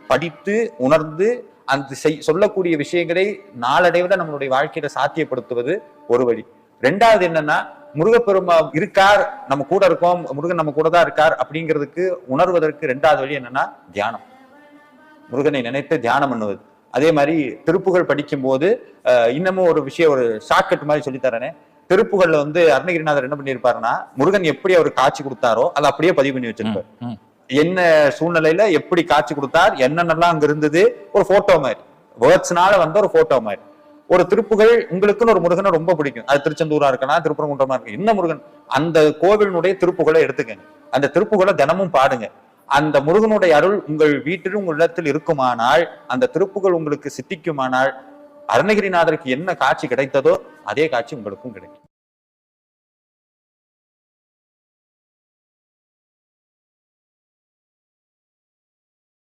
படித்து உணர்ந்து அந்த சொல்லக்கூடிய விஷயங்களை நாளடைவில் நம்மளுடைய வாழ்க்கையில சாத்தியப்படுத்துவது ஒரு வழி. ரெண்டாவது என்னன்னா, முருகப்பெருமா இருக்கார், நம்ம கூட இருக்கோம், முருகன் நம்ம கூட தான் இருக்கார் அப்படிங்கிறதுக்கு உணர்வதற்கு ரெண்டாவது வழி என்னன்னா தியானம். முருகனை நினைத்து தியானம் பண்ணுவது. அதே மாதிரி திருப்புகழ் படிக்கும் போது இன்னமும் ஒரு விஷயம், ஒரு ஷார்ட்கட் மாதிரி சொல்லித்தரேனே. திருப்புகள்ல அருணகிரிநாதர் என்ன பண்ணியிருப்பாருன்னா, முருகன் எப்படி அவர் காட்சி கொடுத்தாரோ அதை அப்படியே பதிவு பண்ணி வச்சிருப்பார். என்ன சூழ்நிலையில எப்படி காட்சி கொடுத்தார், என்னென்னலாம் அங்க இருந்தது, ஒரு போட்டோ மாதிரி, வேர்ட்ஸ்னால ஒரு போட்டோ மாதிரி. ஒரு திருப்புகள் உங்களுக்குன்னு ஒரு முருகனை ரொம்ப பிடிக்கும், அது திருச்செந்தூரா இருக்கலாம், திருப்பரங்குன்றமா இருக்கு, என்ன முருகன், அந்த கோவிலினுடைய திருப்புகளை எடுத்துக்கங்க, அந்த திருப்புகளை தினமும் பாடுங்க. அந்த முருகனுடைய அருள் உங்கள் வீட்டிலும் உங்கள் இடத்தில் இருக்குமானால், அந்த திருப்புகள் உங்களுக்கு சித்திக்குமானால், அருணகிரிநாதருக்கு என்ன காட்சி கிடைத்ததோ அதே காட்சி உங்களுக்கும் கிடைக்கும்.